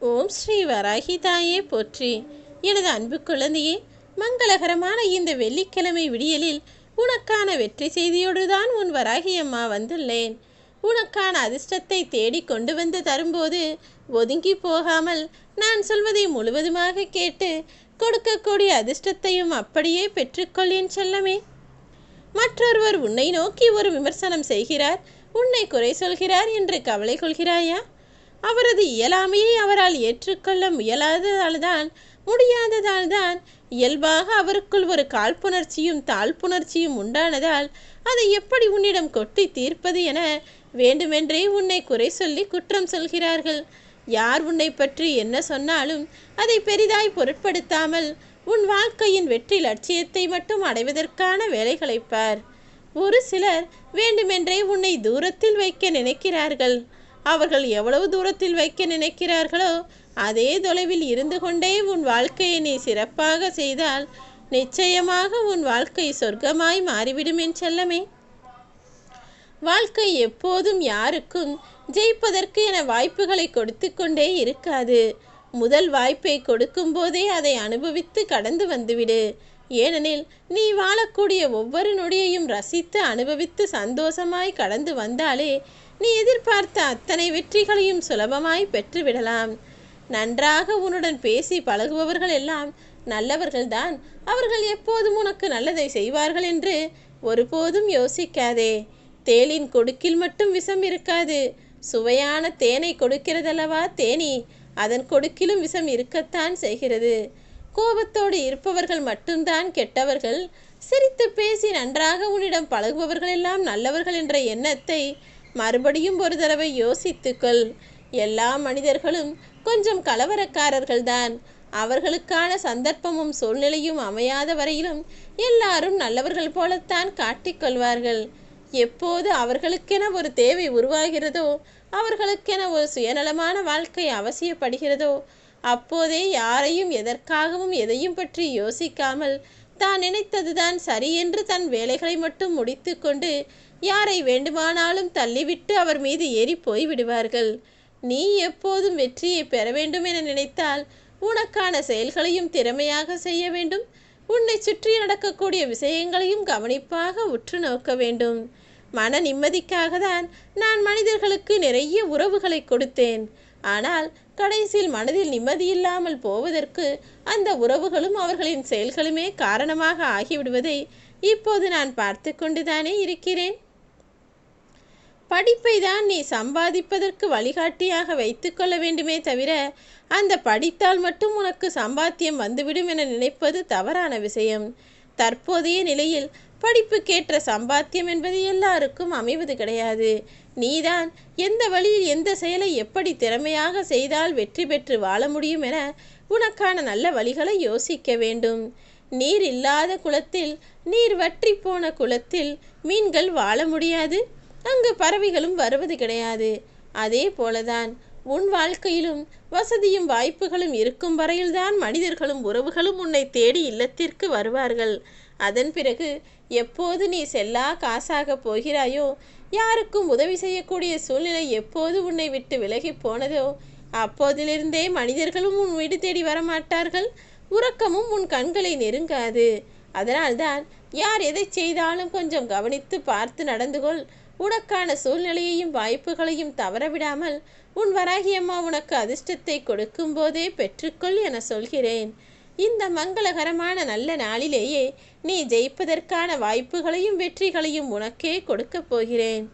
ஓம் ஸ்ரீ வராகி தாயே போற்றி. எனது அன்பு குழந்தையே, மங்களகரமான இந்த வெள்ளிக்கிழமை விடியலில் உனக்கான வெற்றி செய்தியோடு தான் உன் வராகி அம்மா வந்துள்ளேன். உனக்கான அதிர்ஷ்டத்தை தேடி கொண்டு வந்து தரும்போது ஒதுங்கி போகாமல் நான் சொல்வதை முழுவதுமாக கேட்டு கொடுக்கக்கூடிய அதிர்ஷ்டத்தையும் அப்படியே பெற்றுக்கொள் என் செல்லமே. மற்றொருவர் உன்னை நோக்கி ஒரு விமர்சனம் செய்கிறார், உன்னை குறை சொல்கிறார் என்று கவலை கொள்கிறாயா? அவரது இயலாமையை அவரால் ஏற்றுக்கொள்ள முடியாததால் தான் இயல்பாக அவருக்குள் ஒரு காழ்ப்புணர்ச்சியும் தாழ்ப்புணர்ச்சியும் உண்டானதால் அதை எப்படி உன்னிடம் கொட்டி தீர்ப்பது என வேண்டுமென்றே உன்னை குறை சொல்லி குற்றம் சொல்கிறார்கள். யார் உன்னை பற்றி என்ன சொன்னாலும் அதை பெரிதாய் பொருட்படுத்தாமல் உன் வாழ்க்கையின் வெற்றி லட்சியத்தை மட்டும் அடைவதற்கான வேலைகளை பார். ஒரு சிலர் வேண்டுமென்றே உன்னை தூரத்தில் வைக்க நினைக்கிறார்கள். அவர்கள் எவ்வளவு தூரத்தில் வைக்க நினைக்கிறார்களோ அதே தொலைவில் இருந்து கொண்டே உன் வாழ்க்கையை நீ சிறப்பாக செய்தால் நிச்சயமாக உன் வாழ்க்கை சொர்க்கமாய் மாறிவிடும் என் செல்லமே. வாழ்க்கை எப்போதும் யாருக்கும் ஜெயிப்பதற்கு என வாய்ப்புகளை கொடுத்து கொண்டே இருக்காது. முதல் வாய்ப்பை கொடுக்கும் போதே அதை அனுபவித்து கடந்து வந்துவிடு. ஏனெனில் நீ வாழக்கூடிய ஒவ்வொரு நொடியையும் ரசித்து அனுபவித்து சந்தோஷமாய் கடந்து வந்தாலே நீ எதிர்பார்த்த அத்தனை வெற்றிகளையும் சுலபமாய் பெற்றுவிடலாம். நன்றாக உன்னுடன் பேசி பழகுபவர்கள் எல்லாம் நல்லவர்கள்தான். அவர்கள் எப்போதும் உனக்கு நல்லதை செய்வார்கள் என்று ஒருபோதும் யோசிக்காதே. தேனின் கொடுக்கில் மட்டும் விஷம் இருக்காது. சுவையான தேனை கொடுக்கிறதல்லவா தேனி, அதன் கொடுக்கிலும் விஷம் இருக்கத்தான் செய்கிறது. கோபத்தோடு இருப்பவர்கள் மட்டும்தான் கெட்டவர்கள். சிரித்து பேசி நன்றாக உன்னிடம் பழகுபவர்கள் எல்லாம் நல்லவர்கள் என்ற எண்ணத்தை மறுபடியும் ஒரு தடவை யோசித்துக்கொள். எல்லா மனிதர்களும் கொஞ்சம் கலவரக்காரர்கள்தான். அவர்களுக்கான சந்தர்ப்பமும் சூழ்நிலையும் அமையாத வரையிலும் எல்லாரும் நல்லவர்கள் போலத்தான் காட்டிக்கொள்வார்கள். எப்போது அவர்களுக்கென ஒரு தேவை உருவாகிறதோ, அவர்களுக்கென ஒரு சுயநலமான வாழ்க்கை அவசியப்படுகிறதோ, அப்போதே யாரையும் எதற்காகவும் எதையும் பற்றி யோசிக்காமல் தான் நினைத்ததுதான் சரி என்று தன் வேலைகளை மட்டும் முடித்து கொண்டு யாரை வேண்டுமானாலும் தள்ளிவிட்டு அவர் மீது ஏறி போய்விடுவார்கள். நீ எப்போதும் வெற்றியை பெற வேண்டும் என நினைத்தால் உனக்கான செயல்களையும் திறமையாக செய்ய வேண்டும். உன்னை சுற்றி நடக்கக்கூடிய விஷயங்களையும் கவனிப்பாக உற்று நோக்க வேண்டும். மன நிம்மதிக்காக தான் நான் மனிதர்களுக்கு நிறைய உறவுகளை கொடுத்தேன். ஆனால் கடைசியில் மனதில் நிம்மதியில்லாமல் போவதற்கு அந்த உறவுகளும் அவர்களின் செயல்களுமே காரணமாக ஆகிவிடுவதை இப்போது நான் பார்த்து கொண்டுதானே இருக்கிறேன். படிப்பை தான் நீ சம்பாதிப்பதற்கு வழிகாட்டியாக வைத்து கொள்ள வேண்டுமே தவிர அந்த படித்தால் மட்டும் உனக்கு சம்பாத்தியம் வந்துவிடும் என நினைப்பது தவறான விஷயம். தற்போதைய நிலையில் படிப்புக்கேற்ற சம்பாத்தியம் என்பது எல்லாருக்கும் அமைவது கிடையாது. நீதான் எந்த வழியில் எந்த செயலை எப்படி திறமையாக செய்தால் வெற்றி பெற்று வாழ முடியும் என உனக்கான நல்ல வழிகளை யோசிக்க வேண்டும். நீர் இல்லாத குளத்தில், நீர் வற்றி போன குளத்தில் மீன்கள் வாழ முடியாது. அங்கு பறவைகளும் வருவது கிடையாது. அதே போலதான் உன் வாழ்க்கையிலும் வசதியும் வாய்ப்புகளும் இருக்கும் வரையில்தான் மனிதர்களும் உறவுகளும் உன்னை தேடி இல்லத்திற்கு வருவார்கள். அதன் பிறகு எப்போது நீ செல்லா காசாக போகிறாயோ, யாருக்கும் உதவி செய்யக்கூடிய சூழ்நிலை எப்போது உன்னை விட்டு விலகி போனதோ அப்போதிலிருந்தே மனிதர்களும் உன் வீடு தேடி வரமாட்டார்கள். உறக்கமும் உன் கண்களை நெருங்காது. அதனால்தான் யார் எதை செய்தாலும் கொஞ்சம் கவனித்து பார்த்து நடந்து கொள். உனக்கான சூழ்நிலையையும் வாய்ப்புகளையும் தவறவிடாமல் உன் வராகியம்மா உனக்கு அதிர்ஷ்டத்தை கொடுக்கும் போதே பெற்றுக்கொள் என சொல்கிறேன். இந்த மங்களகரமான நல்ல நாளிலேயே நீ ஜெயிப்பதற்கான வாய்ப்புகளையும் வெற்றிகளையும் உனக்கே கொடுக்கப் போகிறேன்.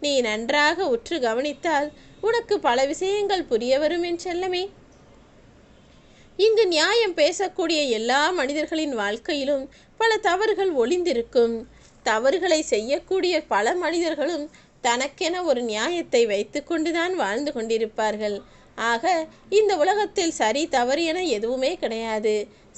நீ நன்றாக உற்று கவனித்தால் உனக்கு பல விஷயங்கள் புரிய வரும் என் செல்லமே. இங்கு நியாயம் பேசக்கூடிய எல்லா மனிதர்களின் வாழ்க்கையிலும் பல தவறுகள் ஒளிந்திருக்கும். தவறுகளை செய்யக்கூடிய பல மனிதர்களும் தனக்கென ஒரு நியாயத்தை வைத்து கொண்டுதான் வாழ்ந்து கொண்டிருப்பார்கள். ஆக இந்த உலகத்தில் சரி தவறு என எதுவுமே கிடையாது.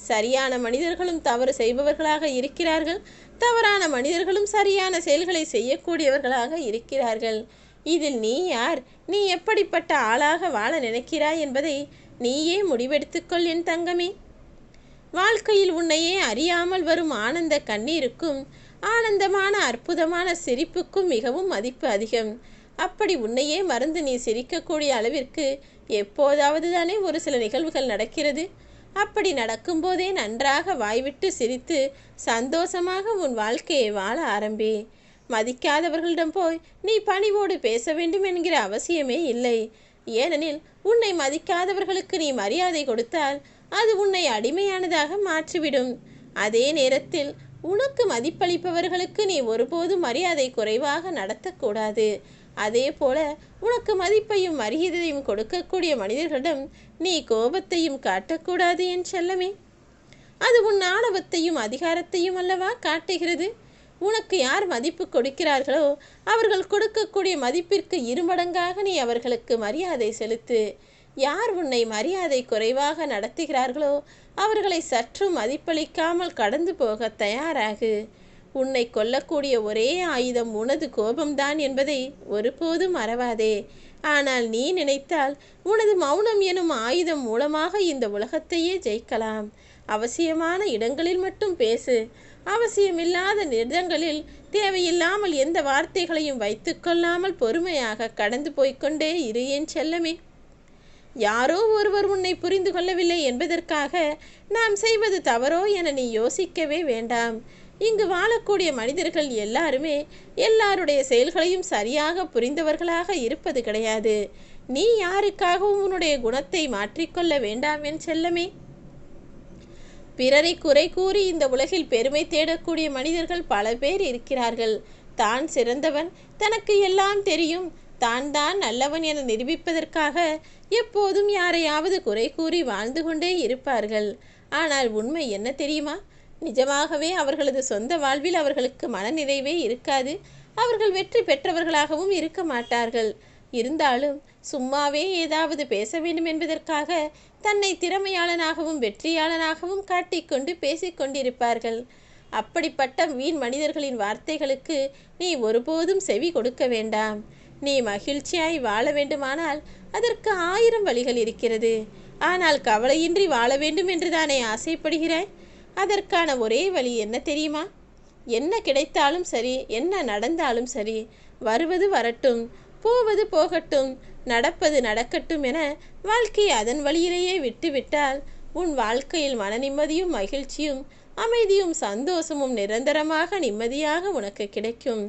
சரியான மனிதர்களும் தவறு செய்பவர்களாக இருக்கிறார்கள். தவறான மனிதர்களும் சரியான செயல்களை செய்யக்கூடியவர்களாக இருக்கிறார்கள். இதில் நீ யார், நீ எப்படிப்பட்ட ஆளாக வாழ நினைக்கிறாய் என்பதை நீயே முடிவெடுத்துக்கொள் என் தங்கமே. வாழ்க்கையில் உன்னையே அறியாமல் வரும் ஆனந்த கண்ணீருக்கும் ஆனந்தமான அற்புதமான சிரிப்புக்கும் மிகவும் மதிப்பு அதிகம். அப்படி உன்னையே மறந்து நீ சிரிக்கக்கூடிய அளவிற்கு எப்போதாவது தானே ஒரு சில நிகழ்வுகள் நடக்கிறது. அப்படி நடக்கும்போதே நன்றாக வாய்விட்டு சிரித்து சந்தோஷமாக உன் வாழ்க்கையை வாழ ஆரம்பி. மதிக்காதவர்களிடம் போய் நீ பணிவோடு பேச வேண்டும் என்கிற அவசியமே இல்லை. ஏனெனில் உன்னை மதிக்காதவர்களுக்கு நீ மரியாதை கொடுத்தால் அது உன்னை அடிமையானதாக மாற்றிவிடும். அதே நேரத்தில் உனக்கு மதிப்பளிப்பவர்களுக்கு நீ ஒருபோதும் மரியாதை குறைவாக நடத்தக்கூடாது. அதே போல உனக்கு மதிப்பையும் மரியாதையும் கொடுக்கக்கூடிய மனிதர்களிடம் நீ கோபத்தையும் காட்டக்கூடாது என் செல்லமே. அது உன் ஆணவத்தையும் அதிகாரத்தையும் அல்லவா காட்டுகிறது. உனக்கு யார் மதிப்பு கொடுக்கிறார்களோ அவர்கள் கொடுக்கக்கூடிய மதிப்பிற்கு இருமடங்காக நீ அவர்களுக்கு மரியாதை செலுத்து. யார் உன்னை மரியாதை குறைவாக நடத்துகிறார்களோ அவர்களை சற்றும் மதிப்பளிக்காமல் கடந்து போக தயாராகு. உன்னை கொல்லக்கூடிய ஒரே ஆயுதம் உனது கோபம்தான் என்பதை ஒருபோதும் மறவாதே. ஆனால் நீ நினைத்தால் உனது மௌனம் எனும் ஆயுதம் மூலமாக இந்த உலகத்தையே ஜெயிக்கலாம். அவசியமான இடங்களில் மட்டும் பேசு. அவசியமில்லாத இடங்களில் தேவையில்லாமல் எந்த வார்த்தைகளையும் வைத்து கொள்ளாமல் பொறுமையாக கடந்து போய்கொண்டே இரு என் செல்லமே. யாரோ ஒருவர் உன்னை புரிந்து கொள்ளவில்லை என்பதற்காக நாம் செய்வது தவறோ என நீ யோசிக்கவே வேண்டாம். இங்கு வாழக்கூடிய மனிதர்கள் எல்லாருமே எல்லாருடைய செயல்களையும் சரியாக புரிந்தவர்களாக இருப்பது கிடையாது. நீ யாருக்காகவும் உன்னுடைய குணத்தை மாற்றிக்கொள்ள வேண்டாம் என் செல்லமே. பிறரை குறை கூறி இந்த உலகில் பெருமை தேடக்கூடிய மனிதர்கள் பல பேர் இருக்கிறார்கள். தான் சிறந்தவன், தனக்கு எல்லாம் தெரியும், தான் நல்லவன் என நிரூபிப்பதற்காக எப்போதும் யாரையாவது குறை கூறி வாழ்ந்து கொண்டே இருப்பார்கள். ஆனால் உண்மை என்ன தெரியுமா? நிஜமாகவே அவர்களது சொந்த வாழ்வில் அவர்களுக்கு மனநிறைவே இருக்காது. அவர்கள் வெற்றி பெற்றவர்களாகவும் இருக்க மாட்டார்கள். இருந்தாலும் சும்மாவே ஏதாவது பேச வேண்டும் என்பதற்காக தன்னை திறமையாளனாகவும் வெற்றியாளனாகவும் காட்டிக்கொண்டு பேசிக்கொண்டிருப்பார்கள். அப்படிப்பட்ட வீண் மனிதர்களின் வார்த்தைகளுக்கு நீ ஒருபோதும் செவி கொடுக்க வேண்டாம். நீ மகிழ்ச்சியாய் வாழ வேண்டுமானால் அதற்கு 1000 வழிகள் இருக்கிறது. ஆனால் கவலையின்றி வாழ வேண்டும் என்று தானே ஆசைப்படுகிறாய்? அதற்கான ஒரே வழி என்ன தெரியுமா? என்ன கிடைத்தாலும் சரி, என்ன நடந்தாலும் சரி, வருவது வரட்டும், போவது போகட்டும், நடப்பது நடக்கட்டும் என வாழ்க்கையை அதன் வழியிலேயே விட்டுவிட்டால் உன் வாழ்க்கையில் மன நிம்மதியும் மகிழ்ச்சியும் அமைதியும் சந்தோஷமும் நிரந்தரமாக நிம்மதியாக உனக்கு கிடைக்கும்.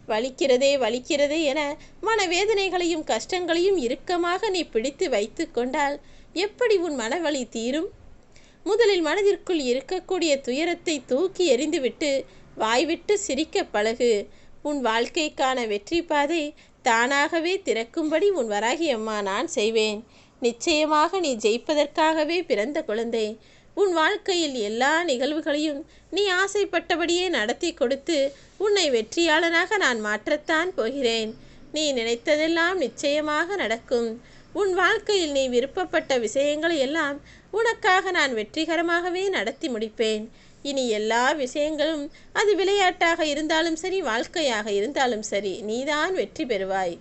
வலிக்கிறதே வலிக்கிறதே என மனவேதனைகளையும் கஷ்டங்களையும் இறுக்கமாக நீ பிடித்து வைத்து கொண்டால் எப்படி உன் மனவலி தீரும்? முதலில் மனதிற்குள் இருக்கக்கூடிய துயரத்தை தூக்கி எறிந்துவிட்டு வாய்விட்டு சிரிக்க பழகு. உன் வாழ்க்கைக்கான வெற்றி பாதை தானாகவே திறக்கும்படி உன் வராகி அம்மா நான் செய்வேன். நிச்சயமாக நீ ஜெயிப்பதற்காகவே பிறந்த குழந்தை. உன் வாழ்க்கையில் எல்லா நிகழ்வுகளையும் நீ ஆசைப்பட்டபடியே நடத்தி கொடுத்து உன்னை வெற்றியாளனாக நான் மாற்றத்தான் போகிறேன். நீ நினைத்ததெல்லாம் நிச்சயமாக நடக்கும். உன் வாழ்க்கையில் நீ விருப்பப்பட்ட விஷயங்களை எல்லாம் உனக்காக நான் வெற்றிகரமாகவே நடத்தி முடிப்பேன். இனி எல்லா விஷயங்களும் அது விளையாட்டாக இருந்தாலும் சரி, வாழ்க்கையாக இருந்தாலும் சரி, நீதான் வெற்றி பெறுவாய்.